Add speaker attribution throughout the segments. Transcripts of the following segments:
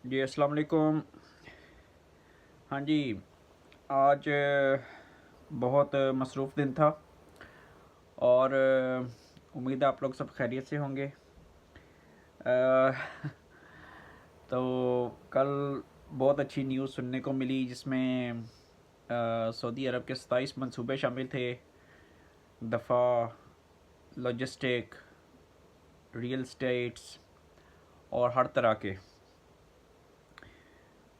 Speaker 1: जी अस्सलाम वालेकुम। हाँ जी, आज बहुत मसरूफ़ दिन था और उम्मीद है आप लोग सब खैरियत से होंगे। अ, तो कल बहुत अच्छी न्यूज़ सुनने को मिली जिसमें सऊदी अरब के 27 मंसूबे शामिल थे। दफ़ा, लॉजिस्टिक, रियल स्टेट्स और हर तरह के।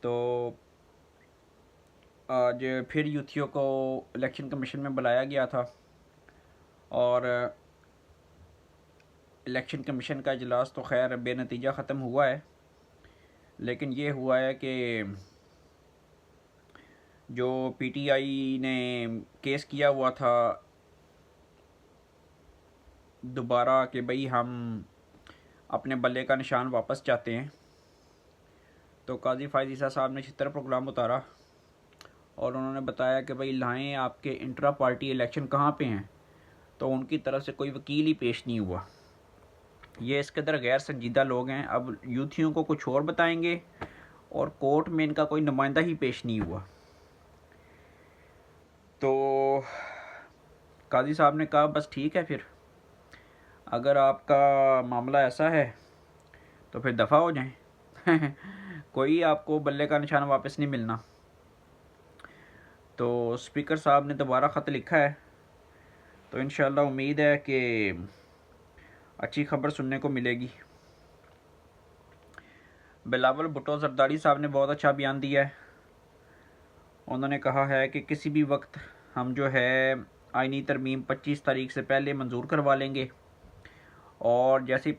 Speaker 1: तो आज फिर यूथियों को इलेक्शन कमीशन में बुलाया गया था और इलेक्शन कमीशन का इजलास तो खैर बेनतीजा ख़त्म हुआ है, लेकिन ये हुआ है कि जो पीटीआई ने केस किया हुआ था दोबारा कि भाई हम अपने बल्ले का निशान वापस चाहते हैं, तो काजी फायद ईसा साहब ने छितर प्रोग्राम उतारा और उन्होंने बताया कि भाई लाएँ आपके इंट्रा पार्टी इलेक्शन कहाँ पे हैं, तो उनकी तरफ से कोई वकील ही पेश नहीं हुआ। ये इस कदर गैर संजीदा लोग हैं। अब यूथियों को कुछ और बताएंगे और कोर्ट में इनका कोई नुमाइंदा ही पेश नहीं हुआ। तो काजी साहब ने कहा बस ठीक है, फिर अगर आपका मामला ऐसा है तो फिर दफ़ा हो जाएं। कोई आपको बल्ले का निशान वापस नहीं मिलना। तो स्पीकर साहब ने दोबारा ख़त लिखा है, तो इंशाल्लाह उम्मीद है कि अच्छी खबर सुनने को मिलेगी। बिलावल भुट्टो जरदारी साहब ने बहुत अच्छा बयान दिया है। उन्होंने कहा है कि किसी भी वक्त हम जो है आइनी तरमीम 25 तारीख से पहले मंजूर करवा लेंगे और जैसे ही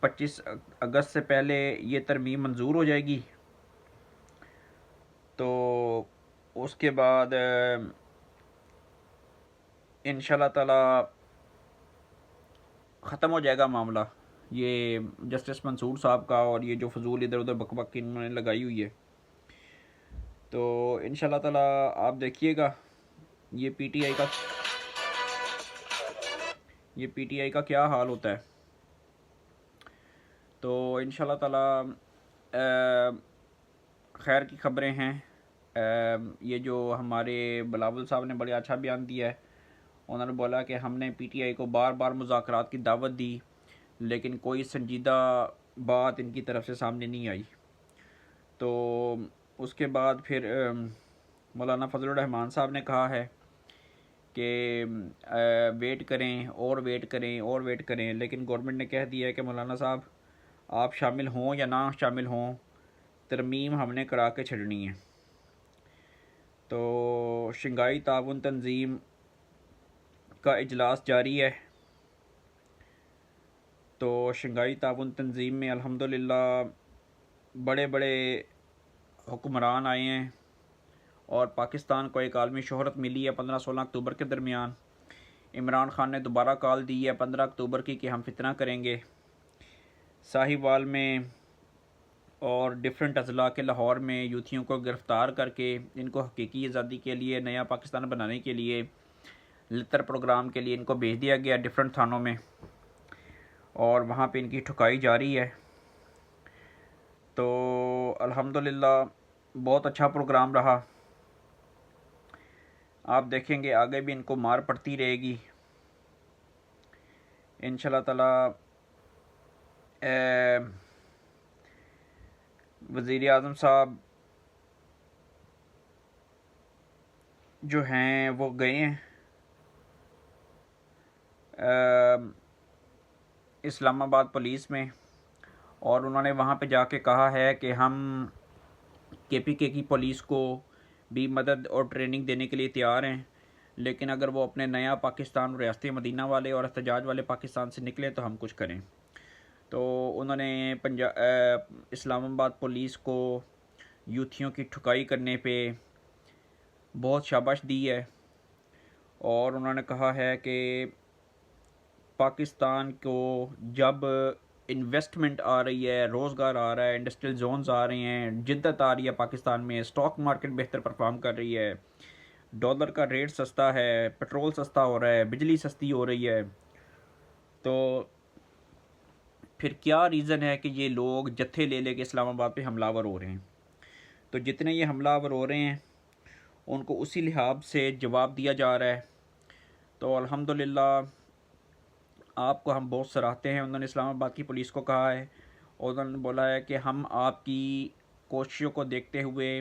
Speaker 1: 25 अगस्त से पहले ये तरमीम मंजूर हो जाएगी तो उसके बाद इंशाल्लाह ताला ख़त्म हो जाएगा मामला, ये जस्टिस मंसूर साहब का और ये जो फजूल इधर उधर बकबक इन्होंने लगाई हुई है। तो इंशाल्लाह ताला आप देखिएगा ये पीटीआई का क्या हाल होता है। तो इंशाल्लाह ताला खैर की ख़बरें हैं। ये जो हमारे बिलावल साहब ने बड़े अच्छा बयान दिया है। उन्होंने बोला कि हमने पीटीआई को बार बार मुज़ाकरात की दावत दी, लेकिन कोई संजीदा बात इनकी तरफ से सामने नहीं आई। तो उसके बाद फिर मौलाना फजलुर रहमान साहब ने कहा है कि वेट करें और वेट करें और वेट करें, लेकिन गवर्नमेंट ने कह दिया है कि मौलाना साहब आप शामिल हों या ना शामिल हों, तरमीम हमने करा के छड़नी है। तो शंघाई ताउन तंजीम का इजलास जारी है। तो शंघाई ताउन तंजीम में अल्हम्दुलिल्लाह बड़े बड़े हुक्मरान आए हैं और पाकिस्तान को एक आलमी शोहरत मिली है 15-16 अक्टूबर के दरमियान। इमरान खान ने दोबारा कॉल दी है 15 अक्टूबर की कि हम फितना करेंगे। साहिवाल में और डिफरेंट अजला के लाहौर में यूथियों को गिरफ़्तार करके इनको हकीकी आज़ादी के लिए, नया पाकिस्तान बनाने के लिए, लितर प्रोग्राम के लिए इनको भेज दिया गया डिफरेंट थानों में और वहाँ पे इनकी ठुकाई जारी है। तो अल्हम्दुलिल्लाह बहुत अच्छा प्रोग्राम रहा। आप देखेंगे आगे भी इनको मार पड़ती रहेगी इंशाल्लाह ताला। वज़ीर आज़म साहब जो हैं वो गए हैं इस्लामाबाद पुलिस में और उन्होंने वहाँ पे जाके कहा है कि हम केपीके की पुलिस को भी मदद और ट्रेनिंग देने के लिए तैयार हैं, लेकिन अगर वो अपने नया पाकिस्तान, रियासत मदीना वाले और एहतजाज वाले पाकिस्तान से निकले तो हम कुछ करें। तो उन्होंने इस्लामाबाद पुलिस को यूथियों की ठुकाई करने पे बहुत शाबाश दी है और उन्होंने कहा है कि पाकिस्तान को जब इन्वेस्टमेंट आ रही है, रोज़गार आ रहा है, इंडस्ट्रियल जोन्स आ रहे हैं, जिद्दत आ रही है पाकिस्तान में, स्टॉक मार्केट बेहतर परफॉर्म कर रही है, डॉलर का रेट सस्ता है, पेट्रोल सस्ता हो रहा है, बिजली सस्ती हो रही है, तो फिर क्या रीज़न है कि ये लोग जत्थे ले लेके इस्लामाबाद पे हमलावर हो रहे हैं। तो जितने ये हमलावर हो रहे हैं उनको उसी लिहाज से जवाब दिया जा रहा है। तो अल्हम्दुलिल्लाह आपको हम बहुत सराहते हैं। उन्होंने इस्लामाबाद की पुलिस को कहा है और उन्होंने बोला है कि हम आपकी कोशिशों को देखते हुए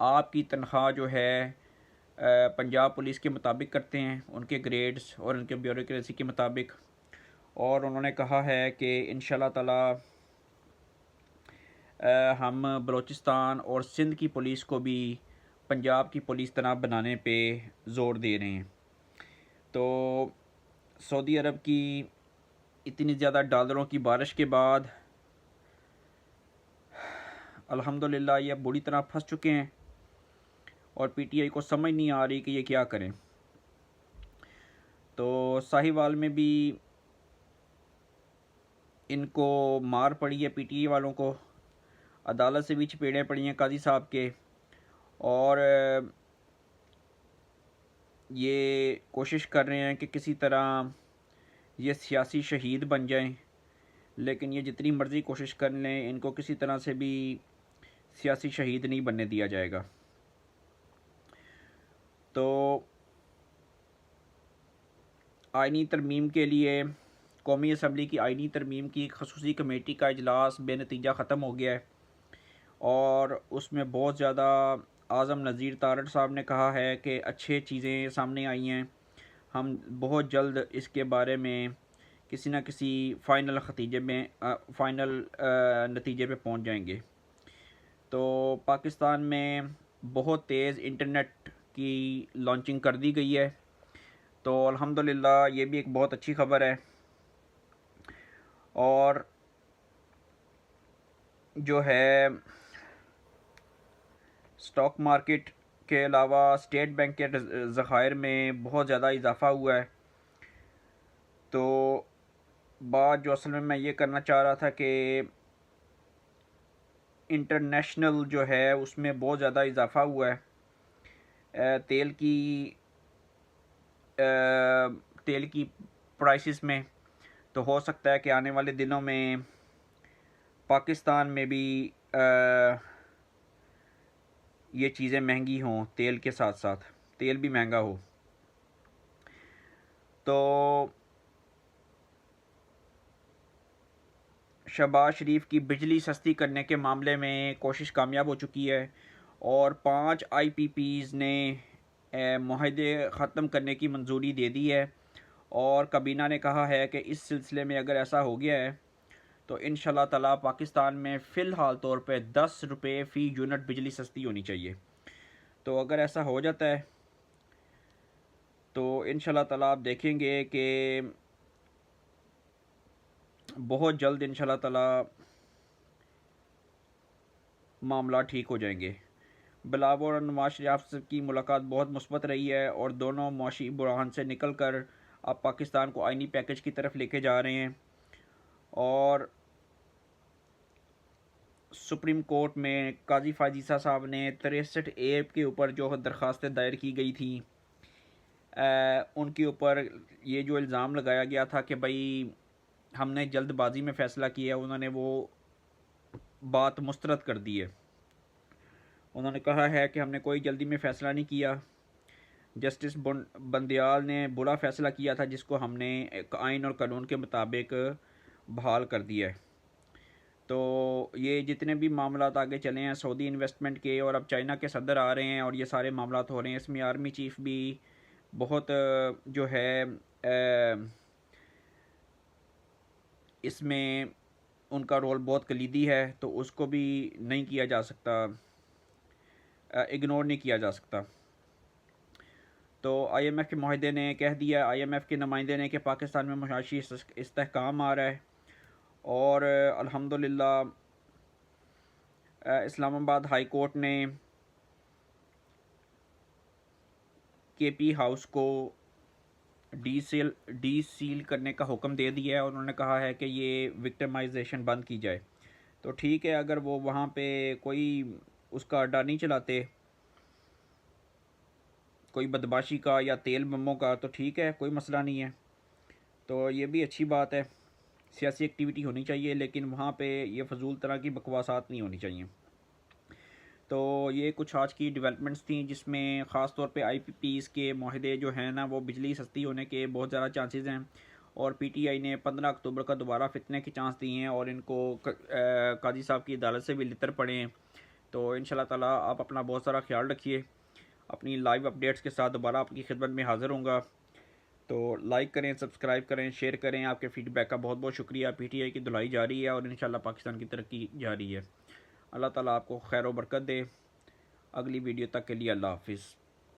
Speaker 1: आपकी तनख्वाह जो है पंजाब पुलिस के मुताबिक करते हैं, उनके ग्रेड्स और उनके ब्यूरोक्रेसी के मुताबिक। और उन्होंने कहा है कि इंशाल्लाह ताला हम बलूचिस्तान और सिंध की पुलिस को भी पंजाब की पुलिस तरह बनाने पे ज़ोर दे रहे हैं। तो सऊदी अरब की इतनी ज़्यादा डॉलरों की बारिश के बाद अल्हम्दुलिल्लाह ये बुरी तरह फंस चुके हैं और पीटीआई को समझ नहीं आ रही कि ये क्या करें। तो साहिवाल में भी इनको मार पड़ी है पीटीआई वालों को, अदालत से भी चपेड़ें पड़ी हैं काजी साहब के। और ये कोशिश कर रहे हैं कि किसी तरह ये सियासी शहीद बन जाएं, लेकिन ये जितनी मर्ज़ी कोशिश कर लें इनको किसी तरह से भी सियासी शहीद नहीं बनने दिया जाएगा। तो आइनी तरमीम के लिए कौमी असम्बली की आइनी तरमीम की खसूसी कमेटी का इजलास बेनतीजा ख़त्म हो गया है और उसमें बहुत ज़्यादा आज़म नज़ीर तारड़ साहब ने कहा है कि अच्छी चीज़ें सामने आई हैं, हम बहुत जल्द इसके बारे में किसी न किसी फ़ाइनल नतीजे पे पहुंच जाएंगे। तो पाकिस्तान में बहुत तेज़ इंटरनेट की लॉन्चिंग कर दी गई है, तो अल्हम्दुलिल्लाह ये भी एक बहुत अच्छी ख़बर है। और जो है स्टॉक मार्केट के अलावा स्टेट बैंक के ज़खायर में बहुत ज़्यादा इजाफ़ा हुआ है। तो बात जो असल में मैं ये करना चाह रहा था कि इंटरनेशनल जो है उसमें बहुत ज़्यादा इजाफ़ा हुआ है तेल की प्राइसेस में। तो हो सकता है कि आने वाले दिनों में पाकिस्तान में भी ये चीज़ें महंगी हों, तेल के साथ साथ तेल भी महंगा हो। तो शहबाज शरीफ की बिजली सस्ती करने के मामले में कोशिश कामयाब हो चुकी है और 5 IPPs ने मुआहदे ख़त्म करने की मंजूरी दे दी है। और काबीना ने कहा है कि इस सिलसिले में अगर ऐसा हो गया है तो इंशाल्लाह ताला पाकिस्तान में फ़िलहाल तौर पे 10 रुपये फ़ी यूनिट बिजली सस्ती होनी चाहिए। तो अगर ऐसा हो जाता है तो इंशाल्लाह ताला आप देखेंगे कि बहुत जल्द इंशाल्लाह ताला मामला ठीक हो जाएंगे। बिलावल और नवाज शरीफ की मुलाकात बहुत मुस्बत रही है और दोनों मुआशी बुरहान से निकल कर अब पाकिस्तान को आइनी पैकेज की तरफ लेके जा रहे हैं। और सुप्रीम कोर्ट में काजी फाजीसा साहब ने 63A के ऊपर जो दरख्वास्तें दायर की गई थी उनके ऊपर ये जो इल्ज़ाम लगाया गया था कि भाई हमने जल्दबाजी में फ़ैसला किया, उन्होंने वो बात मुस्तरद कर दी है। उन्होंने कहा है कि हमने कोई जल्दी में फ़ैसला नहीं किया, जस्टिस बंदयाल ने बुरा फ़ैसला किया था जिसको हमने एक आइन और कानून के मुताबिक बहाल कर दिया है। तो ये जितने भी मामला आगे चले हैं सऊदी इन्वेस्टमेंट के और अब चाइना के सदर आ रहे हैं और ये सारे मामला हो रहे हैं, इसमें आर्मी चीफ़ भी बहुत जो है इसमें उनका रोल बहुत कलीदी है, तो उसको भी नहीं किया जा सकता, इग्नोर नहीं किया जा सकता। तो IMF के मुआहदे ने कह दिया, IMF के नुमाइंदे ने, कि पाकिस्तान में मुआशी इस्तेहकाम आ रहा है और अल्हम्दुलिल्लाह इस्लामाबाद हाई कोर्ट ने KP हाउस को डी सील करने का हुक्म दे दिया है और उन्होंने कहा है कि ये विक्टिमाइजेशन बंद की जाए। तो ठीक है, अगर वो वहाँ पे कोई उसका अड्डा नहीं चलाते, कोई बदमाशी का या तेल बमों का, तो ठीक है, कोई मसला नहीं है। तो ये भी अच्छी बात है। सियासी एक्टिविटी होनी चाहिए, लेकिन वहाँ पे ये फजूल तरह की बकवासात नहीं होनी चाहिए। तो ये कुछ आज की डेवलपमेंट्स थी, जिसमें ख़ास तौर पे IPPs के माहदे जो हैं ना, वो बिजली सस्ती होने के बहुत ज़्यादा चांसेस हैं, और PTI ने 15 अक्टूबर का दोबारा फितने के चांस दिए हैं, और इनको काजी साहब की अदालत से भी लितर पड़े हैं। तो इंशाल्लाह ताला आप अपना बहुत सारा ख्याल रखिए। अपनी लाइव अपडेट्स के साथ दोबारा आपकी खिदमत में हाज़िर होऊंगा। तो लाइक करें, सब्सक्राइब करें, शेयर करें। आपके फ़ीडबैक का बहुत बहुत शुक्रिया। PTI की धुलाई जारी है और इंशाल्लाह पाकिस्तान की तरक्की जारी है। अल्लाह ताला आपको खैर व बरकत दे। अगली वीडियो तक के लिए अल्लाह हाफिज़।